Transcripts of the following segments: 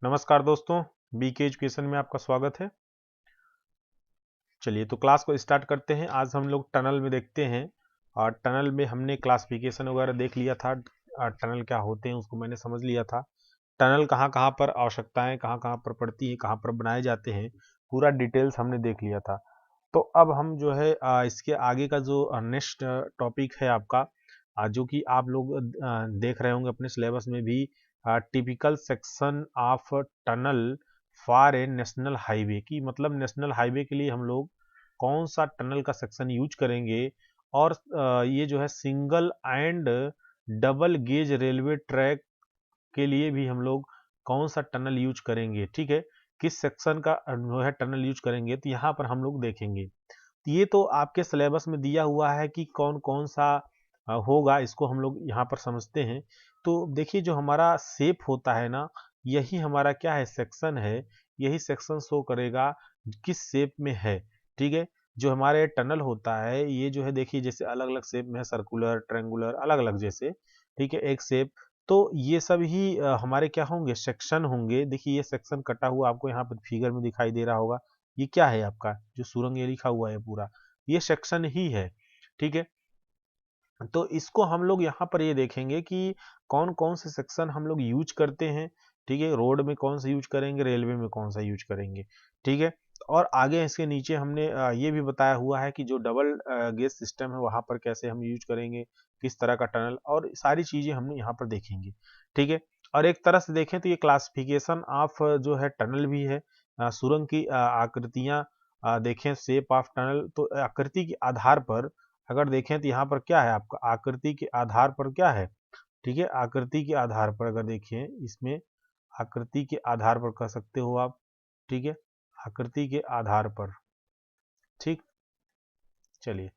नमस्कार दोस्तों, BK education में आपका स्वागत है। चलिए तो क्लास को स्टार्ट करते हैं। आज हम लोग टनल में देखते हैं और टनल में हमने क्लासिफिकेशन वगैरह देख लिया था। टनल क्या होते हैं उसको मैंने समझ लिया था। टनल कहाँ कहाँ पर आवश्यकताएं कहाँ कहाँ पर पड़ती हैं, कहाँ पर बनाए जाते हैं, पूरा डिटेल्स हमने देख लिया था। तो अब हम जो है इसके आगे का जो नेक्स्ट टॉपिक है आपका, जो कि आप लोग देख रहे होंगे अपने सिलेबस में भी, typical section of tunnel for a national highway की, मतलब नेशनल हाईवे के लिए हम लोग कौन सा टनल का सेक्शन यूज करेंगे। और ये जो है single and double gauge railway track के लिए भी हम लोग कौन सा टनल यूज करेंगे, ठीक है, किस सेक्शन का जो है टनल यूज करेंगे, तो यहाँ पर हम लोग देखेंगे। तो ये तो आपके सिलेबस में दिया हुआ है कि कौन कौन सा होगा, इसको हम लोग यहाँ पर समझते हैं। तो देखिए, जो हमारा शेप होता है ना, यही हमारा क्या है, सेक्शन है। यही सेक्शन शो करेगा किस शेप में है, ठीक है। जो हमारे टनल होता है ये जो है, देखिए जैसे अलग अलग शेप में है, सर्कुलर, ट्रेंगुलर, अलग अलग जैसे, ठीक है, एक शेप। तो ये सब ही हमारे क्या होंगे, सेक्शन होंगे। देखिए ये सेक्शन कटा हुआ आपको यहाँ पर फिगर में दिखाई दे रहा होगा। ये क्या है आपका, जो सुरंग ये लिखा हुआ है पूरा, ये सेक्शन ही है, ठीक है। तो इसको हम लोग यहाँ पर ये देखेंगे कि कौन कौन से सेक्शन हम लोग यूज करते हैं, ठीक है। रोड में कौन सा यूज करेंगे, रेलवे में कौन सा यूज करेंगे, ठीक है। और आगे इसके नीचे हमने ये भी बताया हुआ है कि जो डबल गेज सिस्टम है वहां पर कैसे हम यूज करेंगे, किस तरह का टनल, और सारी चीजें हमने यहाँ पर देखेंगे, ठीक है। और एक तरह से देखें तो ये क्लासिफिकेशन ऑफ जो है टनल भी है। सुरंग की आकृतियां देखें, शेप ऑफ टनल, तो आकृति के आधार पर अगर देखें तो यहाँ पर क्या है आपका, आकृति के आधार पर क्या है, ठीक है। आकृति के आधार पर अगर देखें, इसमें आकृति के आधार पर कह सकते हो आप, ठीक है, आकृति के आधार पर, ठीक। चलिए,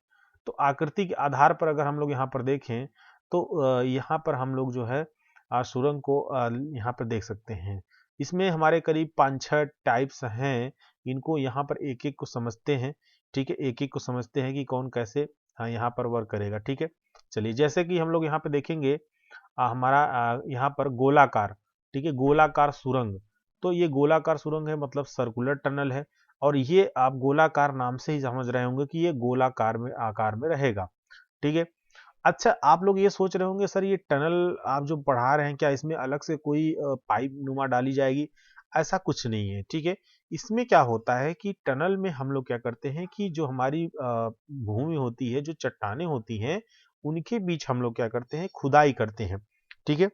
तो आकृति के आधार पर अगर हम लोग यहाँ पर देखें तो यहाँ पर हम लोग जो है सुरंग को यहाँ पर देख सकते हैं। इसमें हमारे करीब 5-6 टाइप्स हैं। इनको यहाँ पर एक एक को समझते हैं, ठीक है, एक एक को समझते हैं कि कौन कैसे यहाँ पर वर्क करेगा, ठीक है। चलिए, जैसे कि हम लोग यहाँ पे देखेंगे, हमारा यहाँ पर गोलाकार, ठीक है, गोलाकार सुरंग। तो ये गोलाकार सुरंग है, मतलब सर्कुलर टनल है। और ये आप गोलाकार नाम से ही समझ रहे होंगे कि ये गोलाकार में आकार में रहेगा, ठीक है। अच्छा, आप लोग ये सोच रहे होंगे सर, ये टनल आप जो पढ़ा रहे हैं क्या इसमें अलग से कोई पाइप नुमा डाली जाएगी? ऐसा कुछ नहीं है, ठीक है। इसमें क्या होता है कि टनल में हम लोग क्या करते हैं कि जो हमारी भूमि होती है, जो चट्टानें होती हैं, उनके बीच हम लोग क्या करते हैं, खुदाई करते हैं, ठीक है।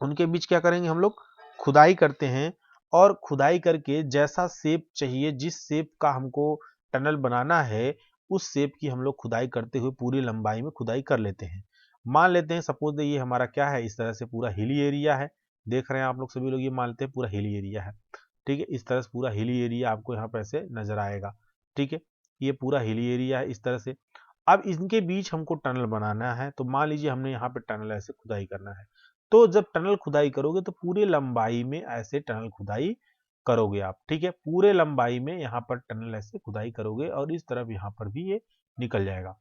उनके बीच क्या करेंगे हम लोग, खुदाई करते हैं। और खुदाई करके जैसा शेप चाहिए, जिस शेप का हमको टनल बनाना है, उस शेप की हम लोग खुदाई करते हुए पूरी लंबाई में खुदाई कर लेते हैं। मान लेते हैं सपोज ये हमारा क्या है, इस तरह से पूरा हिली एरिया है। देख रहे हैं आप लोग सभी लोग, ये मानते हैं पूरा हिली एरिया है, ठीक है। इस तरह से पूरा हिली एरिया आपको यहाँ पर ऐसे नजर आएगा, ठीक है। ये पूरा हिली एरिया है इस तरह से। अब इनके बीच हमको टनल बनाना है, तो मान लीजिए हमने यहाँ पे टनल ऐसे खुदाई करना है। तो जब टनल खुदाई करोगे तो पूरे लंबाई में ऐसे टनल खुदाई करोगे आप, ठीक है। पूरे लंबाई में यहाँ पर टनल ऐसे खुदाई करोगे और इस तरफ यहाँ पर भी ये निकल जाएगा।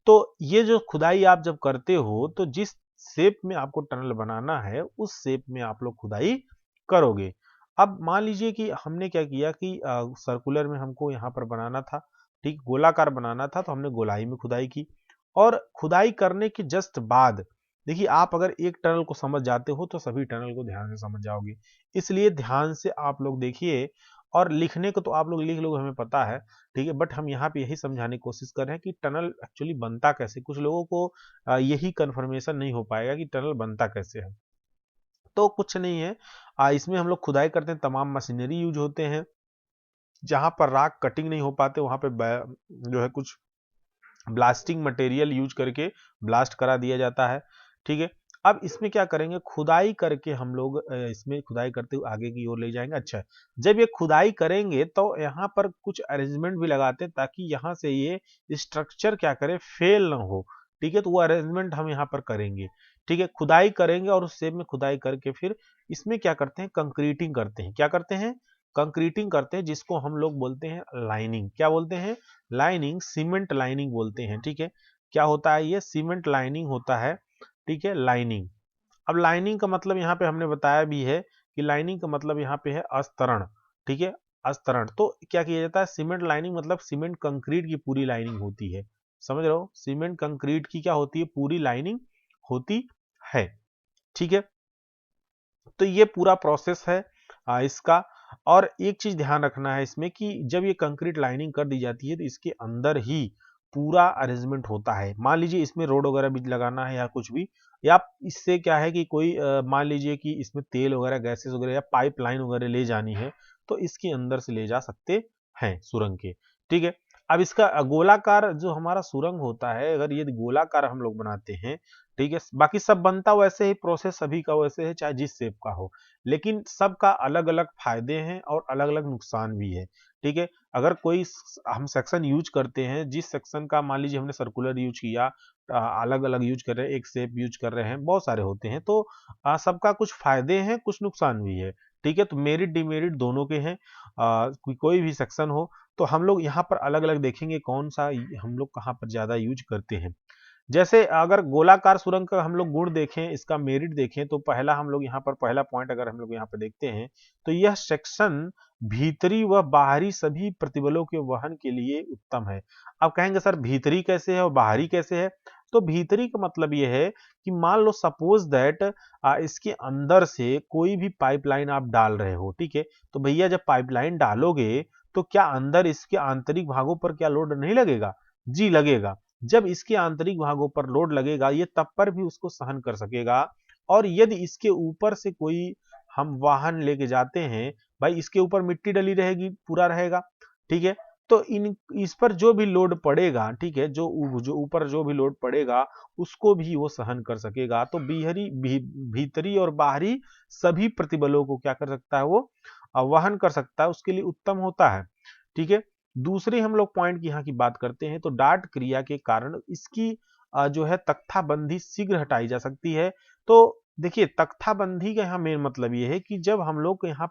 तो ये जो खुदाई आप जब करते हो, तो जिस शेप में आपको टनल बनाना है उस शेप में आप लोग खुदाई करोगे। अब मान लीजिए कि हमने क्या किया कि सर्कुलर में हमको यहाँ पर बनाना था, ठीक, गोलाकार बनाना था, तो हमने गोलाई में खुदाई की। और खुदाई करने के जस्ट बाद, देखिए आप अगर एक टनल को समझ जाते हो तो सभी टनल को ध्यान से समझ जाओगे। इसलिए ध्यान से आप लोग देखिए। और लिखने को तो आप लोग लिख लोगे, हमें पता है, ठीक है। बट हम यहाँ पे यही समझाने की कोशिश कर रहे हैं कि टनल एक्चुअली बनता कैसे। कुछ लोगों को यही कंफर्मेशन नहीं हो पाएगा कि टनल बनता कैसे है। तो कुछ नहीं है, इसमें हम लोग खुदाई करते हैं, तमाम मशीनरी यूज होते हैं। जहां पर रॉक कटिंग नहीं हो पाते वहां पे जो है कुछ ब्लास्टिंग मटेरियल यूज करके ब्लास्ट करा दिया जाता है, ठीक है। अब इसमें क्या करेंगे, खुदाई करके हम लोग इसमें खुदाई करते हुए आगे की ओर ले जाएंगे। अच्छा, जब ये खुदाई करेंगे तो यहाँ पर कुछ अरेंजमेंट भी लगाते हैं ताकि यहाँ से ये स्ट्रक्चर क्या करे, फेल ना हो, ठीक है। तो वो अरेंजमेंट हम यहाँ पर करेंगे, ठीक है। खुदाई करेंगे और उस शेप में खुदाई करके फिर इसमें क्या करते हैं, कंक्रीटिंग करते हैं। क्या करते हैं, कंक्रीटिंग करते हैं, जिसको हम लोग बोलते हैं लाइनिंग। क्या बोलते हैं, लाइनिंग, सीमेंट लाइनिंग बोलते हैं, ठीक है। क्या होता है, ये सीमेंट लाइनिंग होता है, ठीक है, लाइनिंग। अब लाइनिंग का मतलब यहाँ पे हमने बताया भी है कि लाइनिंग का मतलब यहाँ पे है अस्तरण, ठीक है, अस्तरण। तो क्या किया जाता है, सीमेंट लाइनिंग मतलब सीमेंट कंक्रीट की पूरी लाइनिंग होती है, समझ रहे हो, सीमेंट कंक्रीट की क्या होती है, पूरी लाइनिंग होती है, ठीक है। तो ये पूरा प्रोसेस है इसका। और एक चीज ध्यान रखना है इसमें कि जब ये कंक्रीट लाइनिंग कर दी जाती है तो इसके अंदर ही पूरा अरेंजमेंट होता है। मान लीजिए इसमें रोड वगैरह भी लगाना है या कुछ भी, या इससे क्या है कि कोई मान लीजिए कि इसमें तेल वगैरह, गैसेस वगैरह या पाइपलाइन वगैरह ले जानी है तो इसके अंदर से ले जा सकते हैं सुरंग के, ठीक है। अब इसका गोलाकार जो हमारा सुरंग होता है, अगर ये गोलाकार हम लोग बनाते हैं, ठीक है, बाकी सब बनता वैसे ही, प्रोसेस सभी का वैसे है चाहे जिस शेप का हो, लेकिन सबका अलग अलग फायदे हैं और अलग अलग नुकसान भी है, ठीक है। अगर कोई हम सेक्शन यूज करते हैं, जिस सेक्शन का मान लीजिए हमने सर्कुलर यूज किया, अलग अलग यूज कर रहे हैं, एक शेप यूज कर रहे हैं, बहुत सारे होते हैं, तो सबका कुछ फायदे हैं कुछ नुकसान भी है, ठीक है। तो मेरिट डिमेरिट दोनों के हैं, कोई भी सेक्शन हो। तो हम लोग यहाँ पर अलग अलग देखेंगे कौन सा हम लोग कहाँ पर ज्यादा यूज करते हैं। जैसे अगर गोलाकार सुरंग का हम लोग गुण देखें, इसका मेरिट देखें, तो पहला हम लोग यहाँ पर पहला पॉइंट अगर हम लोग यहाँ पर देखते हैं तो यह सेक्शन भीतरी व बाहरी सभी प्रतिबलों के वहन के लिए उत्तम है। अब कहेंगे सर भीतरी कैसे है और बाहरी कैसे है, तो भीतरी का मतलब यह है कि मान लो सपोज दैट इसके अंदर से कोई भी पाइपलाइन आप डाल रहे हो, ठीक है, तो भैया जब पाइपलाइन डालोगे तो क्या अंदर इसके आंतरिक भागों पर क्या लोड नहीं लगेगा, जी लगेगा। जब इसके आंतरिक भागों पर लोड लगेगा ये तब पर भी उसको सहन कर सकेगा। और यदि इसके ऊपर से कोई हम वाहन लेके जाते हैं, भाई इसके ऊपर मिट्टी डली रहेगी, पूरा रहेगा, ठीक है, तो इस पर जो भी लोड पड़ेगा, ठीक है, जो ऊपर जो भी लोड पड़ेगा उसको भी वो सहन कर सकेगा। तो भीतरी और बाहरी सभी प्रतिबलों को क्या कर सकता है, वो वहन कर सकता है, उसके लिए उत्तम होता है, ठीक है। दूसरे हम लोग पॉइंट की यहाँ की बात करते हैं तो डार्ट क्रिया के कारण इसकी जो है तख्ताबंदी शीघ्र हटाई जा सकती है। तो देखिए तख्ताबंदी का यहाँ मेन मतलब ये है कि जब हम लोग यहाँ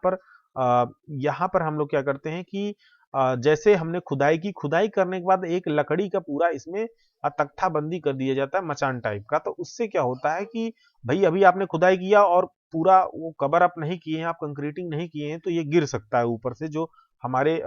पर हम लोग क्या करते हैं कि जैसे हमने खुदाई की, खुदाई करने के बाद एक लकड़ी का पूरा इसमें तख्ताबंदी कर दिया जाता है मचान टाइप का। तो उससे क्या होता है कि भाई अभी आपने खुदाई किया और पूरा वो कवर अप नहीं किए हैं, आप कंक्रीटिंग नहीं किए हैं, तो ये गिर सकता है ऊपर से, जो हमारे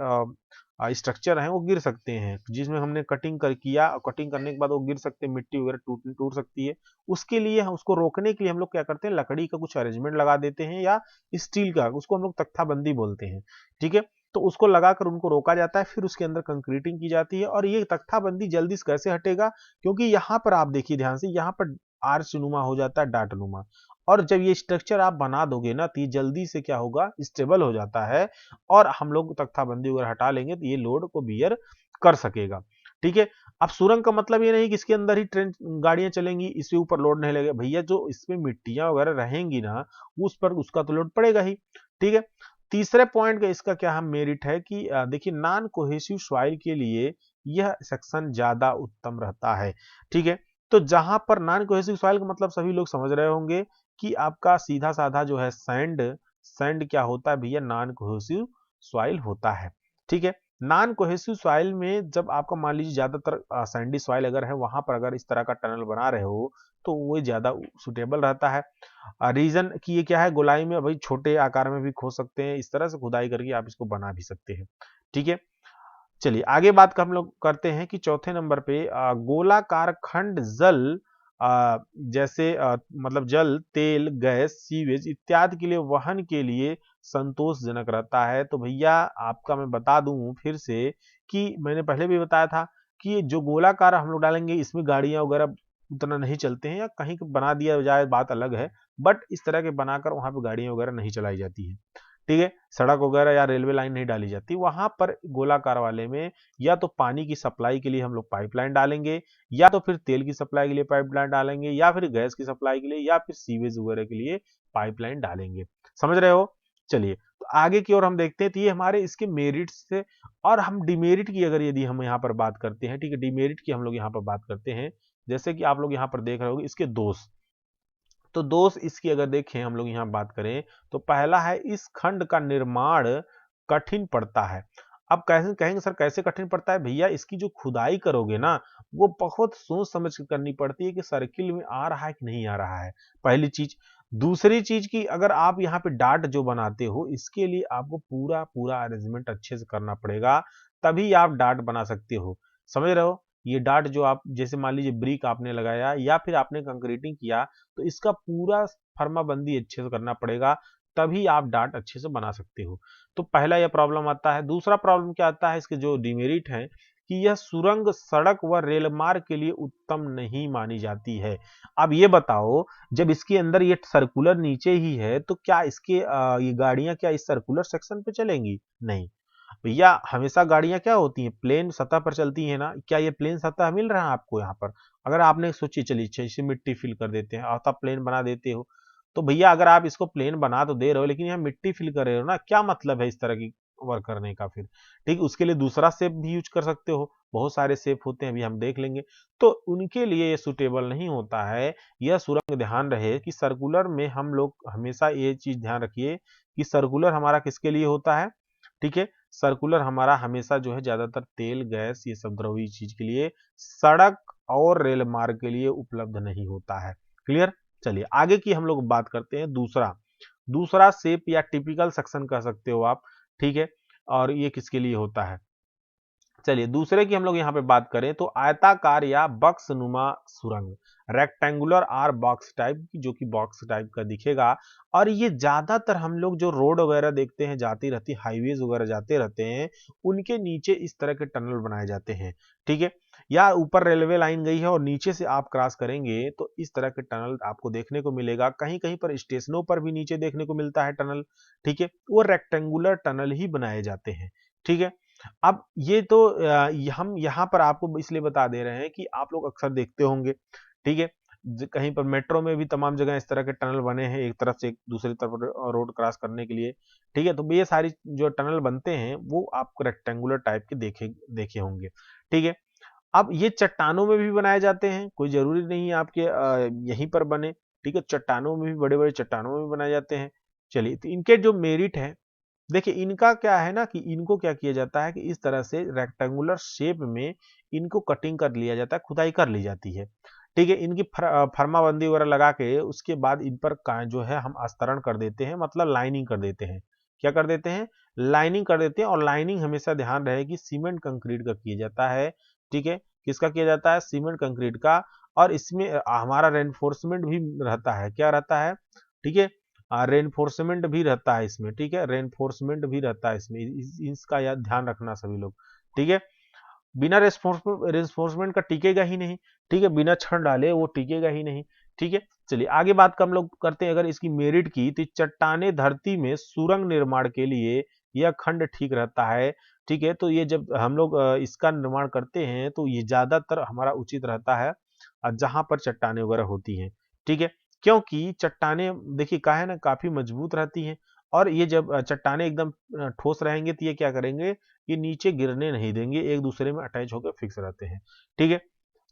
स्ट्रक्चर हैं वो गिर सकते हैं, जिसमें हमने कटिंग कर किया, कटिंग करने के बाद वो गिर सकते हैं, मिट्टी वगैरह टूट सकती है। उसके लिए हम उसको रोकने के लिए हम लोग क्या करते हैं, लकड़ी का कुछ अरेंजमेंट लगा देते हैं या स्टील का, उसको हम लोग तख्ताबंदी बोलते हैं, ठीक है। तो उसको लगाकर उनको रोका जाता है, फिर उसके अंदर कंक्रीटिंग की जाती है। और ये तख्ताबंदी जल्दी से कैसे हटेगा, क्योंकि यहाँ पर आप देखिए ध्यान से, यहाँ पर आर्च नुमा हो जाता है, डाट नुमा, और जब ये स्ट्रक्चर आप बना दोगे ना तो ये जल्दी से क्या होगा, स्टेबल हो जाता है, और हम लोग तख्ताबंदी वगैरह हटा लेंगे तो ये लोड को बियर कर सकेगा, ठीक है। अब सुरंग का मतलब ये नहीं कि इसके अंदर ही ट्रेन गाड़ियां चलेंगी, इसके ऊपर लोड नहीं लगेगा, भैया जो इसमें मिट्टियां वगैरह रहेंगी ना उस पर उसका तो लोड पड़ेगा ही, ठीक है। तीसरे पॉइंट का इसका क्या हम मेरिट है कि देखिए नॉन कोहेसिव सॉइल के लिए यह सेक्शन ज्यादा उत्तम रहता है, ठीक है। तो जहां पर नॉन कोहेसिव सॉइल का मतलब सभी लोग समझ रहे होंगे कि आपका सीधा साधा जो है सैंड, सैंड क्या होता है भैया, नॉन कोहेसिव सॉइल होता है, ठीक है। नॉन कोहेसिव सॉइल में जब आपका मान लीजिए ज्यादातर सैंडी सॉइल अगर है, वहां पर अगर इस तरह का टनल बना रहे हो तो वो ज्यादा सुटेबल रहता है। रीजन कि ये क्या है, गोलाई में भाई छोटे आकार में भी खोद सकते हैं, इस तरह से खुदाई करके आप इसको बना भी सकते हैं, ठीक है। चलिए आगे बात का हम लोग करते हैं कि चौथे नंबर पे गोलाकार खंड जल, जैसे मतलब जल, तेल, गैस, सीवेज इत्यादि के लिए वहन के लिए संतोषजनक रहता है। तो भैया आपका मैं बता दूं फिर से कि मैंने पहले भी बताया था कि जो गोलाकार हम लोग डालेंगे इसमें गाड़ियां वगैरह उतना नहीं चलते हैं, या कहीं बना दिया जाए बात अलग है, बट इस तरह के बनाकर वहां पे गाड़ियां वगैरह नहीं चलाई जाती है, ठीक है। सड़क वगैरह या रेलवे लाइन नहीं डाली जाती वहां पर। गोलाकार वाले में या तो पानी की सप्लाई के लिए हम लोग पाइपलाइन डालेंगे, या तो फिर तेल की सप्लाई के लिए पाइपलाइन डालेंगे, या फिर गैस की सप्लाई के लिए, या फिर सीवेज वगैरह के लिए पाइपलाइन डालेंगे, समझ रहे हो। चलिए तो आगे की ओर हम देखते हैं, तो ये हमारे इसके मेरिट्स से। और हम डिमेरिट की अगर यदि हम यहाँ पर बात करते हैं, ठीक है, डिमेरिट की हम लोग यहाँ पर बात करते हैं, जैसे कि आप लोग यहाँ पर देख रहे होंगे इसके दोष। तो दोष इसकी अगर देखें हम लोग यहाँ बात करें तो पहला है इस खंड का निर्माण कठिन पड़ता है। अब कैसे कहेंगे सर कैसे कठिन पड़ता है, भैया इसकी जो खुदाई करोगे ना वो बहुत सोच समझ के करनी पड़ती है कि सर्किल में आ रहा है कि नहीं आ रहा है, पहली चीज। दूसरी चीज की अगर आप यहाँ पे डार्ट जो बनाते हो इसके लिए आपको पूरा पूरा अरेंजमेंट अच्छे से करना पड़ेगा, तभी आप डार्ट बना सकते हो। समझ रहे हो? ये डार्ट जो आप जैसे मान लीजिए ब्रिक आपने लगाया या फिर आपने कंक्रीटिंग किया तो इसका पूरा फर्माबंदी अच्छे से करना पड़ेगा, तभी आप डार्ट अच्छे से बना सकते हो। तो पहला यह प्रॉब्लम आता है। दूसरा प्रॉब्लम क्या आता है, इसके जो डिमेरिट है कि यह सुरंग सड़क व रेल मार्ग के लिए उत्तम नहीं मानी जाती है। अब ये बताओ, जब इसके अंदर ये सर्कुलर नीचे ही है तो क्या इसके ये गाड़ियां क्या इस सर्कुलर सेक्शन पे चलेंगी? नहीं भैया, हमेशा गाड़ियां क्या होती हैं, प्लेन सतह पर चलती है ना। क्या ये प्लेन सतह मिल रहा है आपको यहाँ पर? अगर आपने सोची चलिए जैसे मिट्टी फिल कर देते हैं और तब प्लेन बना देते हो, तो भैया अगर आप इसको प्लेन बना तो दे रहे हो लेकिन यहाँ मिट्टी फिल कर रहे हो ना, क्या मतलब है इस तरह की वर्क करने का? फिर ठीक, उसके लिए दूसरा शेप भी यूज कर सकते हो, बहुत सारे शेप होते हैं, अभी हम देख लेंगे। तो उनके लिए ये सुटेबल नहीं होता है। यह सुरंग ध्यान रहे कि सर्कुलर में हम लोग हमेशा ये चीज ध्यान रखिए कि सर्कुलर हमारा किसके लिए होता है? ठीक है, सर्कुलर हमारा हमेशा जो है ज्यादातर तेल गैस ये सब द्रवी चीज के लिए, सड़क और रेल मार्ग के लिए उपलब्ध नहीं होता है। क्लियर? चलिए आगे की हम लोग बात करते हैं। दूसरा दूसरा शेप या टिपिकल सेक्शन कह सकते हो आप। ठीक है, और ये किसके लिए होता है? चलिए दूसरे की हम लोग यहाँ पे बात करें तो आयताकार या बक्स नुमा सुरंग, रेक्टेंगुलर आर बॉक्स टाइप, जो कि बॉक्स टाइप का दिखेगा। और ये ज्यादातर हम लोग जो रोड वगैरह देखते हैं जाती रहती, हाईवेज वगैरह जाते रहते हैं, उनके नीचे इस तरह के टनल बनाए जाते हैं। ठीक है, या ऊपर रेलवे लाइन गई है और नीचे से आप क्रॉस करेंगे तो इस तरह के टनल आपको देखने को मिलेगा। कहीं कहीं पर स्टेशनों पर भी नीचे देखने को मिलता है टनल। ठीक है, वो रेक्टेंगुलर टनल ही बनाए जाते हैं। ठीक है, अब ये तो हम यहाँ पर आपको इसलिए बता दे रहे हैं कि आप लोग अक्सर देखते होंगे। ठीक है, कहीं पर मेट्रो में भी तमाम जगह इस तरह के टनल बने हैं, एक तरफ से एक दूसरी तरफ रोड क्रॉस करने के लिए। ठीक है, तो ये सारी जो टनल बनते हैं वो आपको रेक्टेंगुलर टाइप के देखे देखे होंगे। ठीक है, अब ये चट्टानों में भी बनाए जाते हैं, कोई जरूरी नहीं है आपके यहीं पर बने। ठीक है, चट्टानों में भी, बड़े बड़े चट्टानों में भी बनाए जाते हैं। चलिए, तो इनके जो मेरिट है, देखिए इनका क्या है ना कि इनको क्या किया जाता है कि इस तरह से रेक्टेंगुलर शेप में इनको कटिंग कर लिया जाता है, खुदाई कर ली जाती है। ठीक है, इनकी फर्माबंदी वगैरह लगा के उसके बाद इन पर जो है हम अस्तरण कर देते हैं, मतलब लाइनिंग कर देते हैं। क्या कर देते हैं? लाइनिंग कर देते हैं। और लाइनिंग हमेशा ध्यान रहे कि सीमेंट कंक्रीट का किया जाता है। ठीक है, किसका किया जाता है? सीमेंट कंक्रीट का। और इसमें हमारा रेनफोर्समेंट भी रहता है। क्या रहता है? ठीक है, रेनफोर्समेंट भी रहता है इसमें। ठीक है, रेनफोर्समेंट भी रहता है इसमें, इसका याद ध्यान रखना सभी लोग। ठीक है, बिना रेनफोर्समेंट का टिकेगा ही नहीं। ठीक है, बिना छड़ डाले वो टिकेगा ही नहीं। ठीक है, चलिए आगे बात हम लोग करते हैं अगर इसकी मेरिट की, तो चट्टाने धरती में सुरंग निर्माण के लिए यह खंड ठीक रहता है। ठीक है, तो ये जब हम लोग इसका निर्माण करते हैं तो ये ज्यादातर हमारा उचित रहता है जहां पर चट्टाने वगैरह होती हैं। ठीक है, क्योंकि चट्टाने देखिए का है ना काफी मजबूत रहती हैं। और ये जब चट्टाने एकदम ठोस रहेंगे तो ये क्या करेंगे, ये नीचे गिरने नहीं देंगे, एक दूसरे में अटैच होकर फिक्स रहते हैं। ठीक है,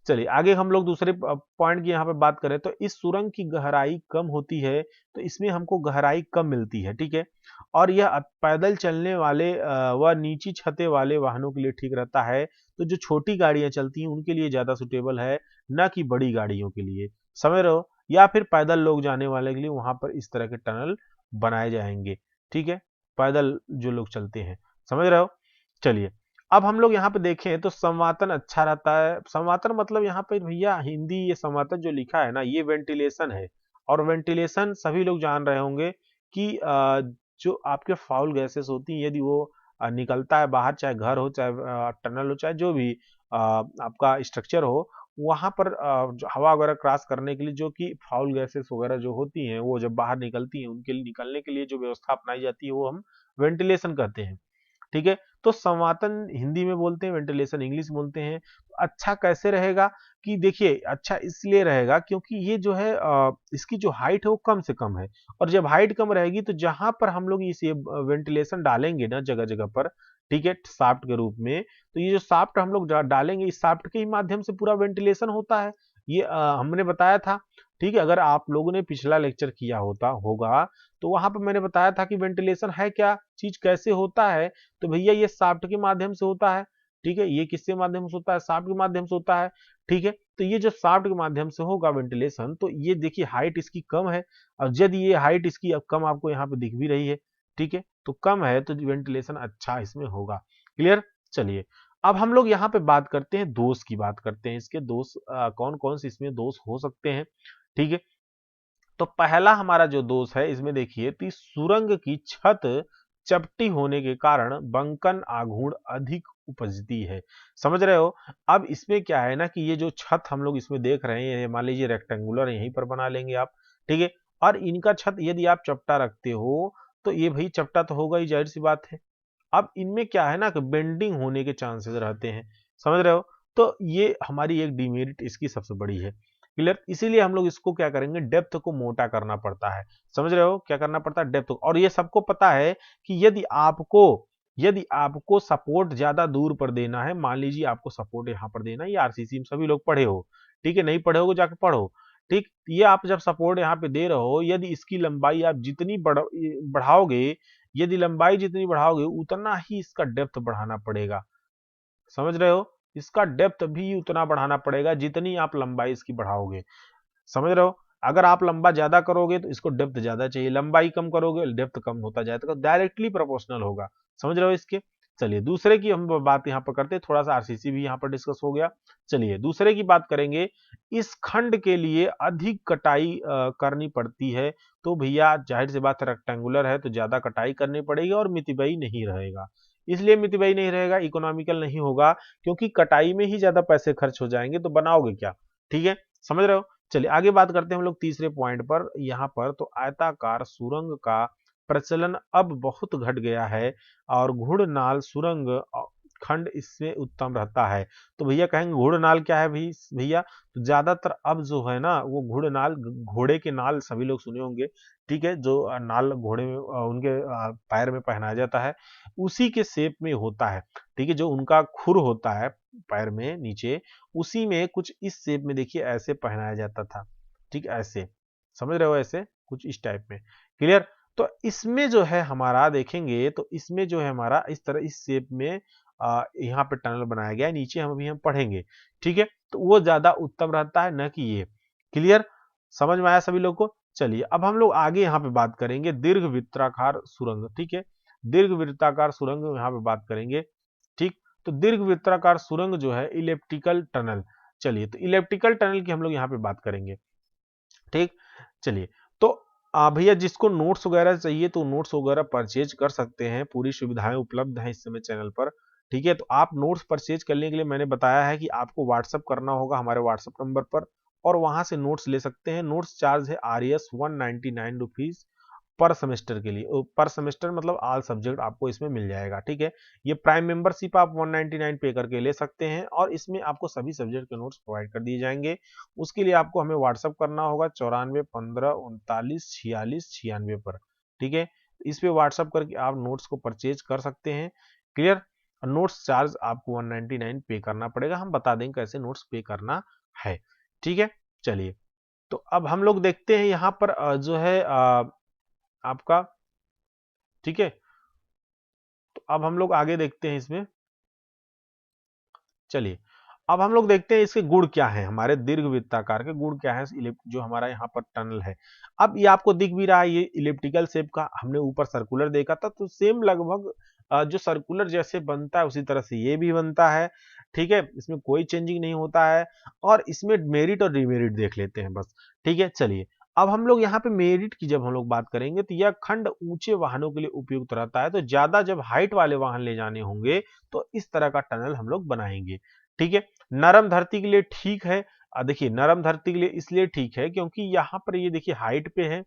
चलिए आगे हम लोग दूसरे पॉइंट की यहाँ पे बात करें तो इस सुरंग की गहराई कम होती है, तो इसमें हमको गहराई कम मिलती है। ठीक है, और यह पैदल चलने वाले व नीची छतें वाले वाहनों के लिए ठीक रहता है। तो जो छोटी गाड़ियां चलती हैं उनके लिए ज्यादा सुटेबल है, ना कि बड़ी गाड़ियों के लिए। समझ रहे हो? या फिर पैदल लोग जाने वाले के लिए वहां पर इस तरह के टनल बनाए जाएंगे। ठीक है, पैदल जो लोग चलते हैं। समझ रहे हो? चलिए, अब हम लोग यहाँ पे देखें तो संवातन अच्छा रहता है। संवातन मतलब यहाँ पे भैया हिंदी, ये संवातन जो लिखा है ना ये वेंटिलेशन है। और वेंटिलेशन सभी लोग जान रहे होंगे कि जो आपके फाउल गैसेस होती हैं यदि वो निकलता है बाहर, चाहे घर हो, चाहे टनल हो, चाहे जो भी आपका स्ट्रक्चर हो, वहां पर जो हवा वगैरह क्रॉस करने के लिए जो कि फाउल गैसेस वगैरह जो होती हैं वो जब बाहर निकलती हैं, उनके लिए निकलने के लिए जो व्यवस्था अपनाई जाती है वो हम वेंटिलेशन कहते हैं। ठीक है, तो संवातन हिंदी में बोलते हैं, वेंटिलेशन इंग्लिश बोलते हैं। अच्छा कैसे रहेगा कि देखिए, अच्छा इसलिए रहेगा क्योंकि ये जो है इसकी जो हाइट है वो कम से कम है। और जब हाइट कम रहेगी तो जहां पर हम लोग इस वेंटिलेशन डालेंगे ना जगह जगह पर, ठीक है, शाफ्ट के रूप में, तो ये जो शाफ्ट हम लोग डालेंगे इस शाफ्ट के ही माध्यम से पूरा वेंटिलेशन होता है। ये हमने बताया था। ठीक है, अगर आप लोगों ने पिछला लेक्चर किया होता होगा तो वहां पर मैंने बताया था कि वेंटिलेशन है क्या चीज, कैसे होता है। तो भैया ये शाफ्ट के माध्यम से होता है। ठीक है, ये किसके माध्यम से होता है? शाफ्ट के माध्यम से होता है। ठीक है। तो ये जो शाफ्ट के माध्यम से होगा वेंटिलेशन, तो ये देखिए हाइट इसकी कम है, और यदि ये हाइट इसकी अब कम आपको यहाँ पे दिख भी रही है, ठीक है, तो कम है तो वेंटिलेशन अच्छा इसमें होगा। क्लियर। चलिए अब हम लोग यहाँ पे बात करते हैं दोष की, बात करते हैं इसके दोष कौन कौन से इसमें दोष हो सकते हैं। ठीक है, तो पहला हमारा जो दोष है इसमें देखिए कि सुरंग की छत चपटी होने के कारण बंकन आघूर्ण अधिक उपजती है। समझ रहे हो। अब इसमें क्या है ना कि ये जो छत हम लोग इसमें देख रहे हैं, मान लीजिए रेक्टेंगुलर यहीं पर बना लेंगे आप, ठीक है, और इनका छत यदि आप चपटा रखते हो तो ये भाई चपटा तो होगा ही, जाहिर सी बात है। अब इनमें क्या है ना कि बेंडिंग होने के चांसेस रहते हैं, समझ रहे हो। तो ये हमारी एक डिमेरिट इसकी सबसे बड़ी है। क्लियर। इसीलिए हम लोग इसको क्या करेंगे, डेप्थ को मोटा करना पड़ता है। समझ रहे हो, क्या करना पड़ता है, डेप्थ। और ये सबको पता है कि यदि आपको सपोर्ट ज्यादा दूर पर देना है, मान लीजिए आपको सपोर्ट यहाँ पर देना है, ये आरसीसी में सभी लोग पढ़े हो, ठीक है, नहीं पढ़े हो जाके पढ़ो। ठीक, ये आप जब सपोर्ट यहाँ पे दे रहे हो, यदि इसकी लंबाई आप जितनी बढ़ाओगे, यदि लंबाई जितनी बढ़ाओगे उतना ही इसका डेप्थ बढ़ाना पड़ेगा। समझ रहे हो, इसका डेप्थ भी उतना बढ़ाना पड़ेगा जितनी आप लंबाई इसकी बढ़ाओगे। समझ रहे हो। अगर आप लंबा ज्यादा करोगे तो इसको डेप्थ ज्यादा चाहिए, लंबाई कम करोगे डेप्थ कम होता जाएगा, तो डायरेक्टली प्रोपोर्शनल होगा। समझ रहे हो इसके। चलिए दूसरे की हम बात यहाँ पर करते हैं, थोड़ा सा आरसीसी भी यहाँ पर डिस्कस हो गया। चलिए दूसरे की बात करेंगे। इस खंड के लिए अधिक कटाई करनी पड़ती है, तो भैया जाहिर सी बात है रेक्टेंगुलर है तो ज्यादा कटाई करनी पड़ेगी और मितव्ययी नहीं रहेगा। इसलिए मितव्ययी नहीं रहेगा, इकोनॉमिकल नहीं होगा, क्योंकि कटाई में ही ज्यादा पैसे खर्च हो जाएंगे, तो बनाओगे क्या। ठीक है, समझ रहे हो। चलिए आगे बात करते हैं हम लोग तीसरे पॉइंट पर। यहाँ पर तो आयताकार सुरंग का प्रचलन अब बहुत घट गया है और घुड़नाल सुरंग खंड इसमें उत्तम रहता है। तो भैया कहेंगे घुड़नाल क्या है भाई, भैया तो ज्यादातर अब जो है ना वो घुड़नाल, घोड़े के नाल सभी लोग सुने होंगे, ठीक है, जो नाल घोड़े में उनके पैर में पहनाया जाता है, उसी के शेप में होता है। ठीक है, जो उनका खुर होता है पैर में नीचे, उसी में कुछ इस शेप में देखिए ऐसे पहनाया जाता था। ठीक, ऐसे समझ रहे हो, ऐसे कुछ इस टाइप में। क्लियर। तो इसमें जो है हमारा देखेंगे तो इसमें जो है हमारा इस तरह इस शेप में यहाँ पे टनल बनाया गया है, नीचे हम पढ़ेंगे। ठीक है, तो वो ज्यादा उत्तम रहता है न कि ये। क्लियर, समझ में आया सभी लोग को। चलिए अब हम लोग आगे यहाँ पे बात करेंगे दीर्घ वृत्ताकार सुरंग। ठीक है, दीर्घ वृत्ताकार सुरंग यहाँ पे बात करेंगे। ठीक, तो दीर्घ वृत्ताकार सुरंग जो है इलेप्टिकल टनल। चलिए तो इलेप्टिकल टनल की हम लोग यहाँ पे बात करेंगे। ठीक, चलिए तो भैया जिसको नोट्स वगैरह चाहिए तो नोट्स वगैरह परचेज कर सकते हैं, पूरी सुविधाएं उपलब्ध हैं इस समय चैनल पर। ठीक है, तो आप नोट्स परचेज करने के लिए मैंने बताया है कि आपको व्हाट्सअप करना होगा हमारे व्हाट्सअप नंबर पर, और वहां से नोट्स ले सकते हैं। नोट्स चार्ज है RS 199 रुपीज पर सेमेस्टर के लिए। पर सेमेस्टर मतलब ऑल सब्जेक्ट आपको इसमें मिल जाएगा। ठीक है, ये प्राइम मेंबरशिप आप 199 पे करके ले सकते हैं, और इसमें आपको सभी सब्जेक्ट के नोट्स प्रोवाइड कर दिए जाएंगे। उसके लिए आपको हमें व्हाट्सअप करना होगा 94 15 39 46 96 पर। ठीक है, इस पे व्हाट्सअप करके आप नोट्स को परचेज कर सकते हैं। क्लियर। नोट्स चार्ज आपको 199 पे करना पड़ेगा, हम बता देंगे कैसे नोट्स पे करना है। ठीक है, चलिए तो अब हम लोग देखते हैं यहाँ पर जो है आपका। ठीक है, तो अब हम लोग आगे देखते हैं इसमें। चलिए अब हम लोग देखते हैं इसके गुण क्या हैं, हमारे दीर्घ वृत्ताकार के गुण क्या है जो हमारा यहाँ पर टनल है। अब ये आपको दिख भी रहा है, ये इलिप्टिकल शेप का, हमने ऊपर सर्कुलर देखा था, तो सेम लगभग जो सर्कुलर जैसे बनता है उसी तरह से ये भी बनता है। ठीक है, इसमें कोई चेंजिंग नहीं होता है। और इसमें मेरिट और डिमेरिट देख लेते हैं बस। ठीक है, चलिए अब हम लोग यहाँ पे मेरिट की जब हम लोग बात करेंगे, तो यह खंड ऊंचे वाहनों के लिए उपयुक्त रहता है, तो ज्यादा जब हाइट वाले वाहन ले जाने होंगे तो इस तरह का टनल हम लोग बनाएंगे। ठीक है, नरम धरती के लिए ठीक है। देखिए नरम धरती के लिए इसलिए ठीक है क्योंकि यहाँ पर ये देखिए हाइट पे है,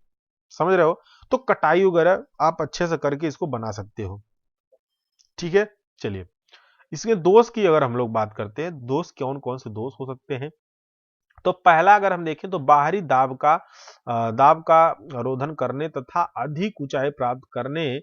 समझ रहे हो, तो कटाई वगैरह आप अच्छे से करके इसको बना सकते हो। ठीक है, चलिए इसके दोष की अगर हम लोग बात करते हैं, दोष कौन कौन से दोष हो सकते हैं। तो पहला अगर हम देखें तो बाहरी दाब का रोधन करने तथा अधिक ऊंचाई प्राप्त करने,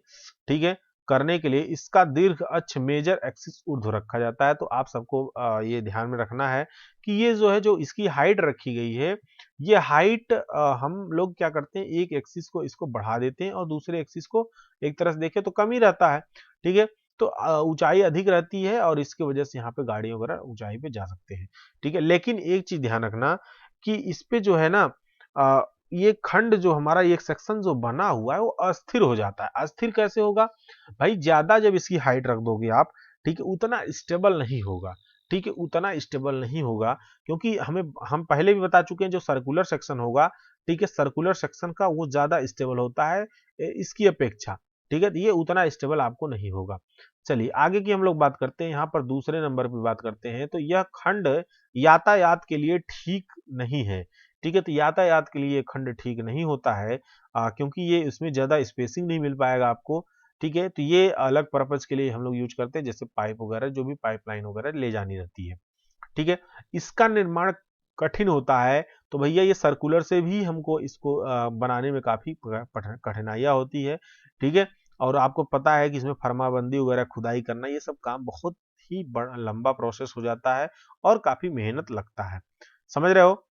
ठीक है, करने के लिए इसका दीर्घ अक्ष मेजर एक्सिस ऊर्ध्व रखा जाता है। तो आप सबको ये ध्यान में रखना है कि ये जो है जो इसकी हाइट रखी गई है, ये हाइट हम लोग क्या करते हैं, एक एक्सिस को इसको बढ़ा देते हैं और दूसरे एक्सिस को एक तरह से देखें तो कम ही रहता है। ठीक है, तो ऊंचाई अधिक रहती है और इसके वजह से यहाँ पे गाड़ी वगैरह ऊंचाई पे जा सकते हैं। ठीक है, लेकिन एक चीज ध्यान रखना कि इस पे जो है ना ये खंड जो हमारा एक सेक्शन जो बना हुआ है वो अस्थिर हो जाता है। अस्थिर कैसे होगा भाई, ज्यादा जब इसकी हाइट रख दोगे आप, ठीक है, उतना स्टेबल नहीं होगा। ठीक है, उतना स्टेबल नहीं होगा, क्योंकि हम पहले भी बता चुके हैं जो सर्कुलर सेक्शन होगा, ठीक है, सर्कुलर सेक्शन का वो ज्यादा स्टेबल होता है इसकी अपेक्षा। ठीक है, तो ये उतना स्टेबल आपको नहीं होगा। चलिए आगे की हम लोग बात करते हैं, यहाँ पर दूसरे नंबर पे बात करते हैं। तो यह खंड यातायात के लिए ठीक नहीं है। ठीक है, तो यातायात के लिए खंड ठीक नहीं होता है क्योंकि ये इसमें ज्यादा स्पेसिंग नहीं मिल पाएगा आपको। ठीक है, तो ये अलग पर्पज के लिए हम लोग यूज करते हैं, जैसे पाइप वगैरह, जो भी पाइपलाइन वगैरह ले जानी रहती है। ठीक है, इसका निर्माण कठिन होता है, तो भैया ये सर्कुलर से भी हमको इसको बनाने में काफी कठिनाइयां होती है। ठीक है, और आपको पता है कि इसमें फर्माबंदी वगैरह, खुदाई करना, ये सब काम बहुत ही बड़ा लंबा प्रोसेस हो जाता है और काफी मेहनत लगता है। समझ रहे हो?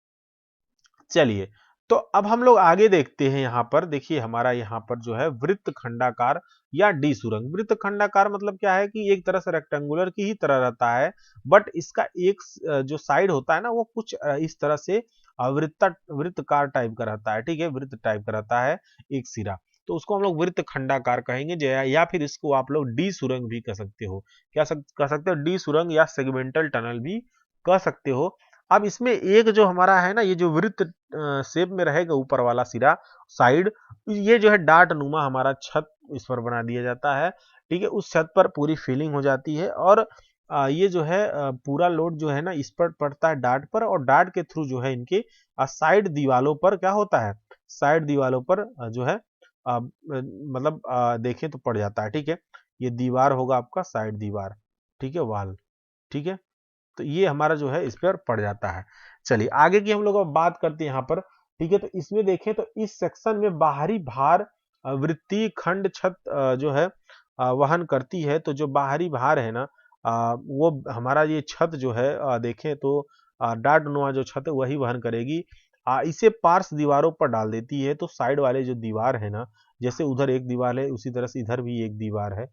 चलिए, तो अब हम लोग आगे देखते हैं। यहाँ पर देखिए, हमारा यहाँ पर जो है वृत्त खंडाकार या डी सुरंग। वृत्त खंडाकार मतलब क्या है कि एक तरह से रेक्टेंगुलर की ही तरह रहता है, बट इसका एक जो साइड होता है ना, वो कुछ इस तरह से वृत्तकार टाइप का रहता है। ठीक है, वृत्त टाइप का रहता है एक सिरा, तो उसको हम लोग वृत्त खंडाकार कहेंगे, या फिर इसको आप लोग डी सुरंग भी कह सकते हो। कह सकते हो डी सुरंग या सेगमेंटल टनल भी कह सकते हो। अब इसमें एक जो हमारा है ना, ये जो वृत्त शेप में रहेगा ऊपर वाला सिरा साइड, ये जो है डार्ट नुमा हमारा छत इस पर बना दिया जाता है। ठीक है, उस छत पर पूरी फिलिंग हो जाती है और ये जो है पूरा लोड जो है ना इस पर पड़ता है डार्ट पर, और डार्ट के थ्रू जो है इनके साइड दीवालों पर क्या होता है, साइड दीवालों पर जो है मतलब देखें तो पड़ जाता है। ठीक है, ये दीवार होगा आपका साइड दीवार, ठीक है, वाल। ठीक है, तो ये हमारा जो है इस पर पड़ जाता है। चलिए आगे की हम लोग अब बात करते हैं यहाँ पर। ठीक है, तो इसमें देखें तो इस सेक्शन में बाहरी भार वृत्तीय खंड छत जो है वहन करती है। तो जो बाहरी भार है ना वो हमारा ये छत जो है देखें तो डार्ट नुमा जो छत है वही वहन करेगी। इसे पार्श्व दीवारों पर डाल देती है। तो साइड वाले जो दीवार है ना, जैसे उधर एक दीवार है उसी तरह से इधर भी एक दीवार है।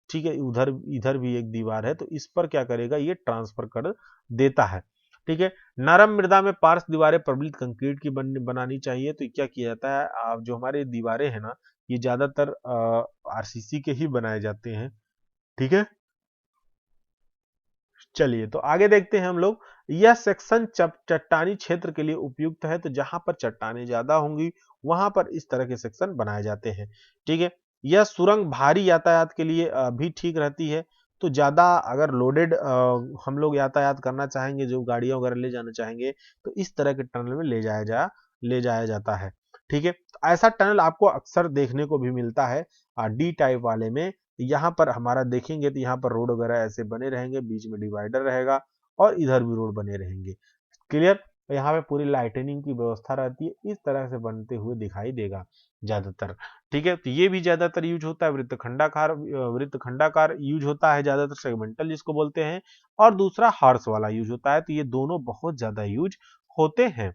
ठीक है, उधर इधर भी एक दीवार है, तो इस पर क्या करेगा, ये ट्रांसफर कर देता है। ठीक है, नरम मृदा में पार्श्व दीवारें प्रबलित कंक्रीट की बनानी चाहिए। तो क्या किया जाता है, जो हमारे दीवारें हैं ना, ये ज्यादातर आरसीसी के ही बनाए जाते हैं। ठीक है, चलिए तो आगे देखते हैं हम लोग। यह सेक्शन चट्टानी क्षेत्र के लिए उपयुक्त है। तो जहां पर चट्टाने ज्यादा होंगी वहां पर इस तरह के सेक्शन बनाए जाते हैं। ठीक है, यह सुरंग भारी यातायात के लिए भी ठीक रहती है। तो ज्यादा अगर लोडेड हम लोग यातायात करना चाहेंगे, जो गाड़ियां वगैरह ले जाना चाहेंगे, तो इस तरह के टनल में ले जाया जाता है। ठीक है, तो ऐसा टनल आपको अक्सर देखने को भी मिलता है डी टाइप वाले में। यहाँ पर हमारा देखेंगे तो यहाँ पर रोड वगैरह ऐसे बने रहेंगे, बीच में डिवाइडर रहेगा और इधर भी रोड बने रहेंगे। क्लियर? यहाँ पे पूरी लाइटनिंग की व्यवस्था रहती है, इस तरह से बनते हुए दिखाई देगा ज्यादातर। ठीक है, तो ये भी ज्यादातर यूज होता है वृत्त खंडाकार यूज होता है ज्यादातर, सेगमेंटल जिसको बोलते हैं, और दूसरा हॉर्स वाला यूज होता है। तो ये दोनों बहुत ज्यादा यूज होते हैं।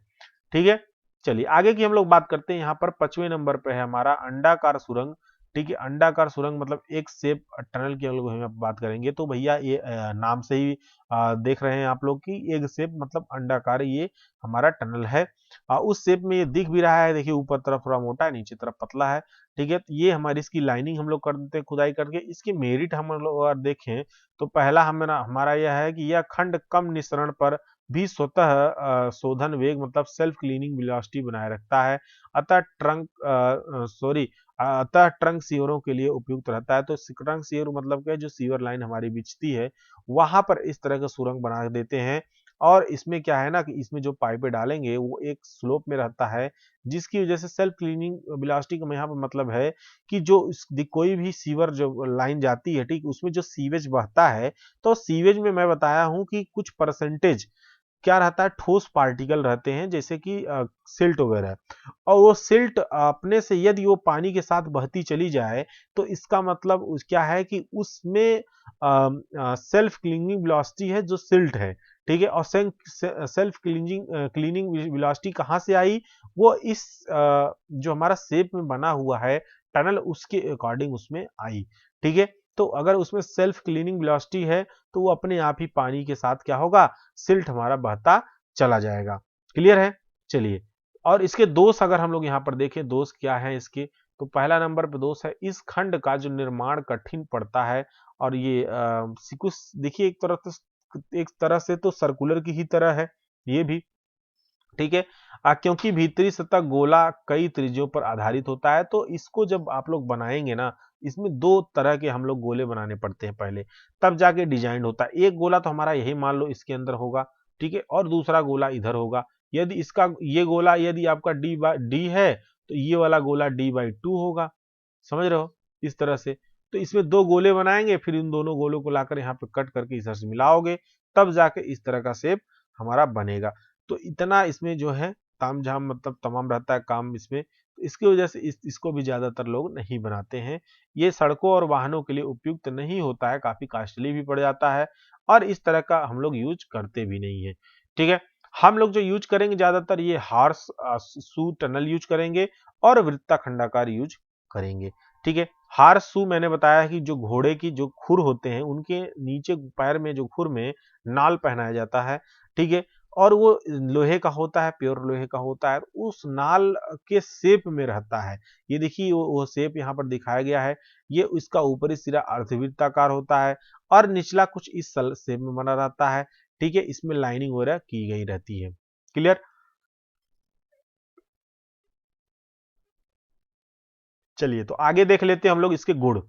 ठीक है, चलिए आगे की हम लोग बात करते हैं। यहाँ पर 5वें नंबर पे है हमारा अंडाकार सुरंग। ठीक है, अंडाकार सुरंग मतलब एक शेप टनल की हम बात करेंगे तो भैया ये नाम से ही देख रहे हैं आप लोग कि एक शेप मतलब अंडाकार ये हमारा टनल है। उस शेप में ये दिख भी रहा है, देखिए ऊपर तरफ थोड़ा मोटा है, नीचे तरफ पतला है। ठीक है, तो ये हमारी इसकी लाइनिंग हम लोग कर देते हैं खुदाई करके। इसकी मेरिट हम लोग अगर देखें तो पहला हमारा यह है कि यह खंड कम निसरण पर भी स्वतः शोधन वेग मतलब सेल्फ क्लीनिंग वेलोसिटी बनाए रखता है। अतः ट्रंक सीवरों के लिए उपयुक्त रहता है। तो ट्रंक सीवर मतलब क्या, जो सीवर लाइन हमारी बिछती है वहां पर इस तरह का सुरंग बना देते हैं। और इसमें क्या है ना कि इसमें जो पाइपें डालेंगे वो एक स्लोप में रहता है, जिसकी वजह से सेल्फ क्लीनिंग वेलोसिटी का यहाँ पर मतलब है कि जो कोई भी सीवर जो लाइन जाती है, ठीक, उसमें जो सीवेज बहता है, तो सीवेज में मैं बताया हूं कि कुछ परसेंटेज क्या रहता है, ठोस पार्टिकल रहते हैं, जैसे कि सिल्ट वगैरह। और वो सिल्ट अपने से यदि वो पानी के साथ बहती चली जाए तो इसका मतलब क्या है कि उसमें सेल्फ क्लीनिंग वेलोसिटी है जो सिल्ट है। ठीक है, और सेल्फ क्लीनिंग वेलोसिटी कहाँ से आई, वो इस जो हमारा शेप में बना हुआ है टनल उसके अकॉर्डिंग उसमें आई। ठीक है, तो अगर उसमें सेल्फ क्लीनिंग वेलोसिटी है तो वो अपने आप ही पानी के साथ क्या होगा, सिल्ट हमारा बहता चला जाएगा। क्लियर है? चलिए, और इसके दोष अगर हम लोग यहाँ पर देखें, दोष क्या है इसके, तो पहला नंबर पे दोष है इस खंड का जो निर्माण कठिन पड़ता है। और ये सिकुस देखिए एक तरह से तो सर्कुलर की ही तरह है ये भी, ठीक है। क्योंकि भीतरी सतह गोला कई त्रिज्यों पर आधारित होता है, तो इसको जब आप लोग बनाएंगे ना, इसमें दो तरह के हम लोग गोले बनाने पड़ते हैं पहले, तब जाके डिजाइन होता है। एक गोला तो हमारा यही मान लो इसके अंदर होगा, ठीक है, और दूसरा गोला इधर होगा। यदि इसका ये गोला यदि आपका डी है तो ये वाला गोला d/2 होगा, समझ रहे हो, इस तरह से। तो इसमें दो गोले बनाएंगे, फिर इन दोनों गोलों को लाकर यहाँ पे कट करके इधर से मिलाओगे, तब जाके इस तरह का शेप हमारा बनेगा। तो इतना इसमें जो है तामझाम मतलब तमाम रहता है काम इसमें, तो इसकी वजह से इसको भी ज्यादातर लोग नहीं बनाते हैं। ये सड़कों और वाहनों के लिए उपयुक्त नहीं होता है, काफी कॉस्टली भी पड़ जाता है, और इस तरह का हम लोग यूज करते भी नहीं है, ठीक है। हम लोग जो यूज करेंगे ज्यादातर ये हॉर्स शू टनल यूज करेंगे और वृत्ताखंडाकार यूज करेंगे, ठीक है। हॉर्स शू मैंने बताया कि जो घोड़े की जो खुर होते हैं उनके नीचे पैर में जो खुर में नाल पहनाया जाता है, ठीक है, और वो लोहे का होता है, प्योर लोहे का होता है, उस नाल के शेप में रहता है। ये देखिए वो शेप यहाँ पर दिखाया गया है, ये इसका ऊपरी सिरा अर्धवृत्ताकार होता है और निचला कुछ इस शेप में बना रहता है, ठीक है। इसमें लाइनिंग वगैरह की गई रहती है। क्लियर? चलिए तो आगे देख लेते हैं हम लोग इसके गुण,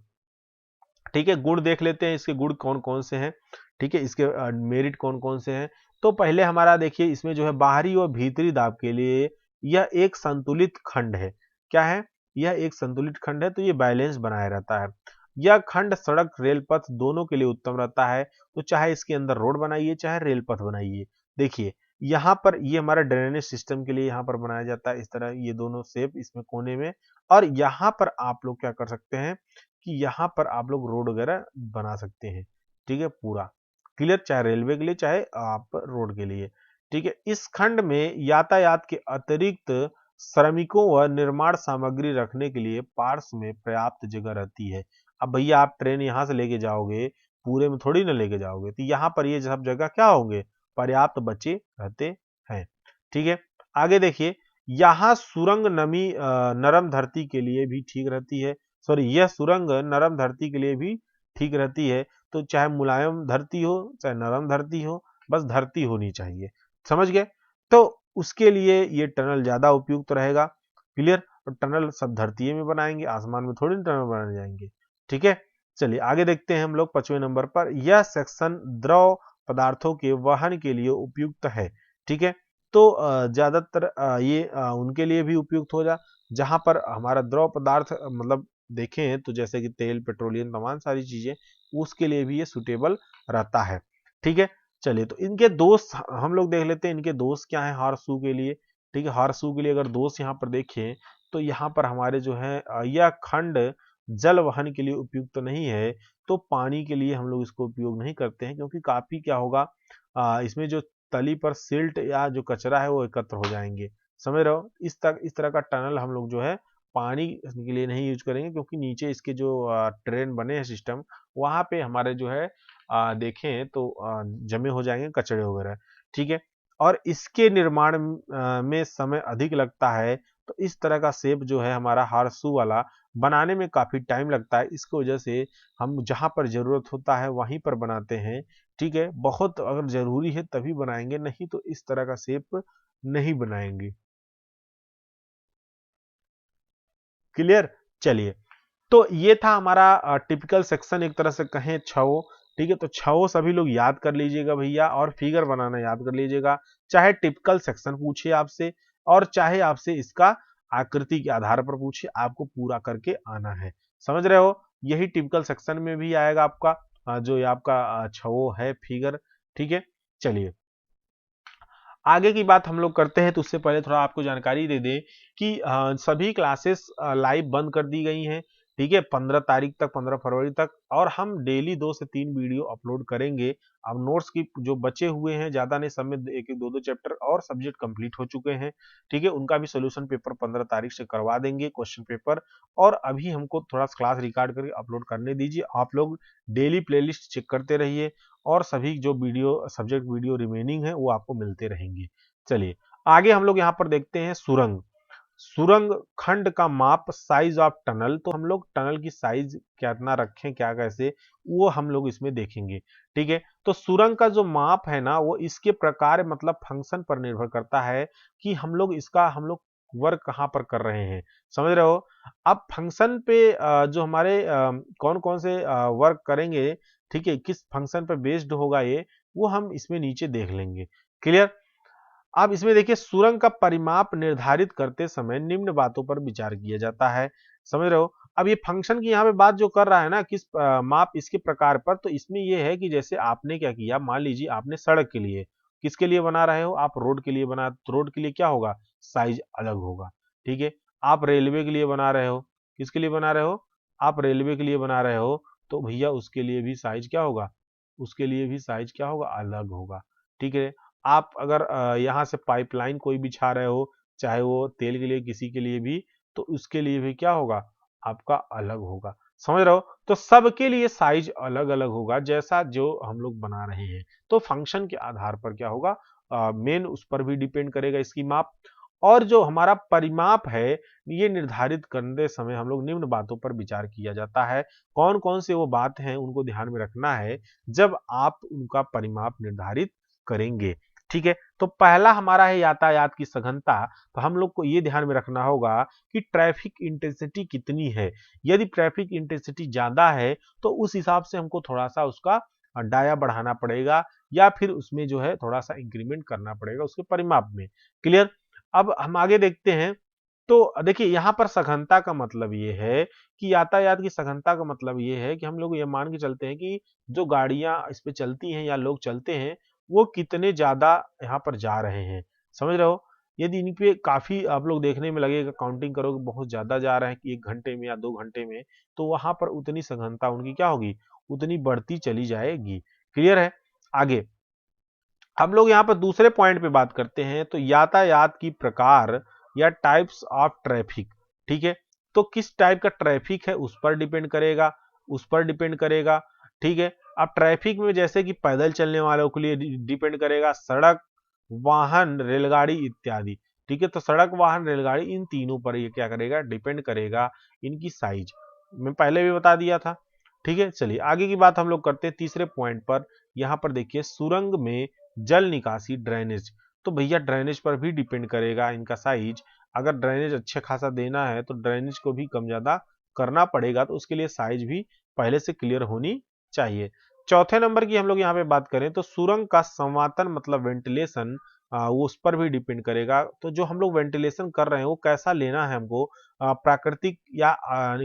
ठीक है। गुण देख लेते हैं इसके गुण कौन कौन से हैं, ठीक है, इसके मेरिट कौन कौन से हैं। तो पहले हमारा देखिए इसमें जो है बाहरी और भीतरी दाब के लिए यह एक संतुलित खंड है। क्या है? यह एक संतुलित खंड है, तो ये बैलेंस बनाए रहता है। यह खंड सड़क रेल पथ दोनों के लिए उत्तम रहता है, तो चाहे इसके अंदर रोड बनाइए चाहे रेल पथ बनाइए। देखिए यहाँ पर ये हमारा ड्रेनेज सिस्टम के लिए यहाँ पर बनाया जाता है, इस तरह ये दोनों शेप इसमें कोने में। और यहाँ पर आप लोग क्या कर सकते हैं कि यहाँ पर आप लोग रोड वगैरह बना सकते हैं, ठीक है, पूरा क्लियर, चाहे रेलवे के लिए चाहे आप रोड के लिए, ठीक है। इस खंड में यातायात के अतिरिक्त श्रमिकों व निर्माण सामग्री रखने के लिए पार्श्व में पर्याप्त जगह रहती है। अब भैया आप ट्रेन यहाँ से लेके जाओगे, पूरे में थोड़ी ना लेके जाओगे, तो यहाँ पर ये सब जगह क्या होंगे, पर्याप्त बचे रहते हैं, ठीक है। आगे देखिए, यहाँ सुरंग नरम धरती के लिए भी ठीक रहती है। सॉरी, यह सुरंग नरम धरती के लिए भी ठीक रहती है। तो चाहे मुलायम धरती हो चाहे नरम धरती हो, बस धरती होनी चाहिए, समझ गए। तो उसके लिए ये टनल ज्यादा उपयुक्त रहेगा। क्लियर? तो टनल सब धरती में बनाएंगे, आसमान में थोड़ी टनल बनाए जाएंगे, ठीक है। चलिए आगे देखते हैं हम लोग 5वें नंबर पर, यह सेक्शन द्रव पदार्थों के वहन के लिए उपयुक्त है, ठीक है। तो ज्यादातर ये उनके लिए भी उपयुक्त हो जा जहां पर हमारा द्रव पदार्थ मतलब देखें तो जैसे कि तेल, पेट्रोलियम, तमाम सारी चीजें, उसके लिए भी ये सुटेबल रहता है, ठीक है। चलिए तो इनके दोष हम लोग देख लेते हैं, इनके दोष क्या है हारसू के लिए, ठीक है। हारसू के लिए अगर दोष यहाँ पर देखें तो यहाँ पर हमारे जो है यह खंड जल वहन के लिए उपयुक्त नहीं है, तो पानी के लिए हम लोग इसको उपयोग नहीं करते हैं, क्योंकि काफी क्या होगा, इसमें जो तली पर सिल्ट या जो कचरा है वो एकत्र हो जाएंगे, समझ रहे हो। इस तरह का टनल हम लोग जो है पानी के लिए नहीं यूज करेंगे, क्योंकि नीचे इसके जो ट्रेन बने हैं सिस्टम, वहां पे हमारे जो है देखें तो जमे हो जाएंगे कचड़े वगैरह, ठीक है। और इसके निर्माण में समय अधिक लगता है, तो इस तरह का शेप जो है हमारा हारसू वाला बनाने में काफी टाइम लगता है। इसकी वजह से हम जहां पर जरूरत होता है वहीं पर बनाते हैं, ठीक है। बहुत अगर जरूरी है तभी बनाएंगे, नहीं तो इस तरह का शेप नहीं बनाएंगे। क्लियर? चलिए, तो ये था हमारा टिपिकल सेक्शन, एक तरह से कहें छवो, ठीक है। तो छवो सभी लोग याद कर लीजिएगा भैया, और फिगर बनाना याद कर लीजिएगा। चाहे टिपिकल सेक्शन पूछे आपसे और चाहे आपसे इसका आकृति के आधार पर पूछे, आपको पूरा करके आना है, समझ रहे हो। यही टिपिकल सेक्शन में भी आएगा आपका जो ये आपका छवो है फिगर, ठीक है। चलिए आगे की बात हम लोग करते हैं, तो उससे पहले थोड़ा आपको जानकारी दे दें कि सभी क्लासेस लाइव बंद कर दी गई हैं, ठीक है, 15 तारीख तक, 15 फरवरी तक, और हम डेली 2 से 3 वीडियो अपलोड करेंगे। अब नोट्स की जो बचे हुए हैं ज्यादा नहीं, सब में एक एक 2-2 चैप्टर और सब्जेक्ट कंप्लीट हो चुके हैं, ठीक है, उनका भी सोल्यूशन पेपर 15 तारीख से करवा देंगे, क्वेश्चन पेपर। और अभी हमको थोड़ा क्लास रिकॉर्ड करके अपलोड करने दीजिए। आप लोग डेली प्लेलिस्ट चेक करते रहिए और सभी जो वीडियो सब्जेक्ट वीडियो रिमेनिंग है वो आपको मिलते रहेंगे। चलिए आगे हम लोग यहाँ पर देखते हैं सुरंग। सुरंग खंड का माप, साइज ऑफ टनल। तो हम लोग टनल की साइज कितना रखें, क्या कैसे, वो हम लोग इसमें देखेंगे। ठीक है, तो सुरंग का जो माप है ना, वो इसके प्रकार मतलब फंक्शन पर निर्भर करता है कि हम लोग वर्क कहाँ पर कर रहे हैं, समझ रहे हो। अब फंक्शन पे जो हमारे कौन कौन से वर्क करेंगे, ठीक है, किस फंक्शन पर बेस्ड होगा ये, वो हम इसमें नीचे देख लेंगे। क्लियर। अब इसमें देखिए, सुरंग का परिमाप निर्धारित करते समय निम्न बातों पर विचार किया जाता है, समझ रहे हो। अब ये फंक्शन की यहाँ पे बात जो कर रहा है ना, किस माप इसके प्रकार पर, तो इसमें ये है कि जैसे आपने क्या किया, मान लीजिए आपने सड़क के लिए, किसके लिए बना रहे हो आप, रोड के लिए बना, तो रोड के लिए क्या होगा, साइज अलग होगा। ठीक है, आप रेलवे के लिए बना रहे हो, किसके लिए बना रहे हो, आप रेलवे के लिए बना रहे हो, तो भैया उसके लिए भी साइज क्या होगा, उसके लिए भी साइज क्या होगा, अलग होगा। ठीक है, आप अगर यहाँ से पाइपलाइन कोई बिछा रहे हो, चाहे वो तेल के लिए किसी के लिए भी, तो उसके लिए भी क्या होगा, आपका अलग होगा, समझ रहे हो। तो सबके लिए साइज अलग अलग होगा, जैसा जो हम लोग बना रहे हैं। तो फंक्शन के आधार पर क्या होगा, मेन उस पर भी डिपेंड करेगा इसकी माप। और जो हमारा परिमाप है, ये निर्धारित करते समय हम लोग निम्न बातों पर विचार किया जाता है। कौन कौन से वो बात हैं उनको ध्यान में रखना है जब आप उनका परिमाप निर्धारित करेंगे। ठीक है, तो पहला हमारा है यातायात की सघनता। तो हम लोग को ये ध्यान में रखना होगा कि ट्रैफिक इंटेंसिटी कितनी है। यदि ट्रैफिक इंटेंसिटी ज्यादा है तो उस हिसाब से हमको थोड़ा सा उसका डाया बढ़ाना पड़ेगा, या फिर उसमें जो है थोड़ा सा इंक्रीमेंट करना पड़ेगा उसके परिमाप में। क्लियर। अब हम आगे देखते हैं। तो देखिए यहाँ पर सघनता का मतलब ये है कि यातायात की सघनता का मतलब ये है कि हम लोग ये मान के चलते हैं कि जो गाड़ियां इस पे चलती हैं या लोग चलते हैं, वो कितने ज्यादा यहाँ पर जा रहे हैं, समझ रहे हो। यदि इन पे काफी आप लोग देखने में लगेगा, काउंटिंग करोगे बहुत ज्यादा जा रहे हैं कि 1 घंटे में या 2 घंटे में, तो वहां पर उतनी सघनता उनकी क्या होगी, उतनी बढ़ती चली जाएगी। क्लियर है। आगे हम लोग यहाँ पर दूसरे पॉइंट पे बात करते हैं, तो यातायात की प्रकार या टाइप्स ऑफ ट्रैफिक। ठीक है, तो किस टाइप का ट्रैफिक है उस पर डिपेंड करेगा, उस पर डिपेंड करेगा। ठीक है, अब ट्रैफिक में जैसे कि पैदल चलने वालों के लिए डिपेंड करेगा, सड़क, वाहन, रेलगाड़ी इत्यादि। ठीक है, तो सड़क, वाहन, रेलगाड़ी, इन तीनों पर ये क्या करेगा, डिपेंड करेगा इनकी साइज। मैं पहले भी बता दिया था। ठीक है, चलिए आगे की बात हम लोग करते हैं तीसरे पॉइंट पर। यहाँ पर देखिए, सुरंग में जल निकासी, ड्रेनेज। तो भैया ड्रेनेज पर भी डिपेंड करेगा इनका साइज। अगर ड्रेनेज अच्छे खासा देना है तो ड्रेनेज को भी कम ज्यादा करना पड़ेगा, तो उसके लिए साइज भी पहले से क्लियर होनी चाहिए। चौथे नंबर की हम लोग यहाँ पे बात करें तो सुरंग का संवातन मतलब वेंटिलेशन, वो उस पर भी डिपेंड करेगा। तो जो हम लोग वेंटिलेशन कर रहे हैं वो कैसा लेना है हमको, प्राकृतिक या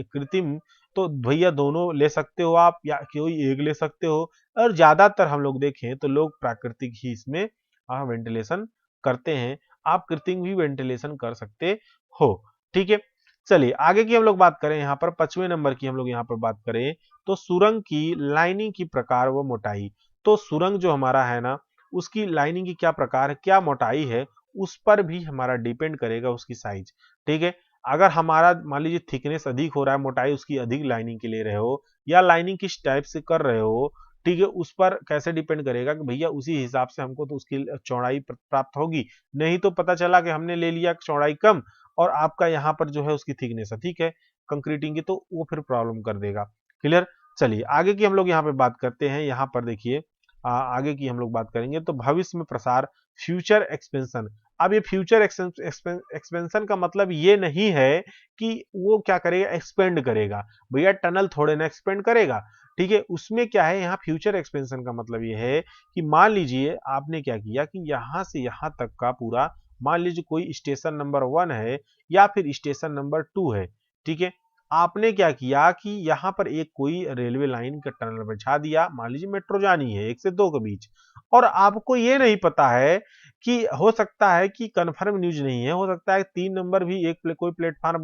कृत्रिम, तो भैया दोनों ले सकते हो आप, या कोई एक ले सकते हो। और ज्यादातर हम लोग देखें तो लोग प्राकृतिक ही इसमें वेंटिलेशन करते हैं। आप कृत्रिम भी वेंटिलेशन कर सकते हो। ठीक है, चलिए आगे की हम लोग बात करें, यहाँ पर 5वें नंबर की हम लोग यहाँ पर बात करें तो सुरंग की लाइनिंग की प्रकार व मोटाई। तो सुरंग जो हमारा है ना, उसकी लाइनिंग की क्या प्रकार है, क्या मोटाई है, उस पर भी हमारा डिपेंड करेगा उसकी साइज। ठीक है, अगर हमारा मान लीजिए थिकनेस अधिक हो रहा है, मोटाई उसकी अधिक लाइनिंग के ले रहे हो, या लाइनिंग किस टाइप से कर रहे हो, ठीक है, उस पर कैसे डिपेंड करेगा कि भैया उसी हिसाब से हमको तो उसकी चौड़ाई प्राप्त होगी। नहीं तो पता चला कि हमने ले लिया चौड़ाई कम और आपका यहाँ पर जो है उसकी थिकनेस ठीक है कंक्रीटिंग की, तो वो फिर प्रॉब्लम कर देगा। क्लियर। चलिए आगे की हम लोग यहाँ पे बात करते हैं। यहाँ पर देखिए, आगे की हम लोग बात करेंगे तो भविष्य में प्रसार, फ्यूचर एक्सपेंशन। अब ये फ्यूचर एक्सपेंशन का मतलब ये नहीं है कि वो क्या करेगा, एक्सपेंड करेगा। भैया टनल थोड़े ना एक्सपेंड करेगा। ठीक है, उसमें क्या है, यहाँ फ्यूचर एक्सपेंशन का मतलब ये है कि मान लीजिए आपने क्या किया कि यहाँ से यहाँ तक का पूरा, मान लीजिए कोई स्टेशन नंबर 1 है या फिर स्टेशन नंबर 2 है। ठीक है, आपने क्या किया कि यहाँ पर एक कोई रेलवे लाइन का टनल बिछा दिया, मान लीजिए मेट्रो जानी है 1 से 2 के बीच, और आपको ये नहीं पता है कि हो सकता है कि कंफर्म न्यूज नहीं है, हो सकता है 3 नंबर भी एक कोई प्लेटफॉर्म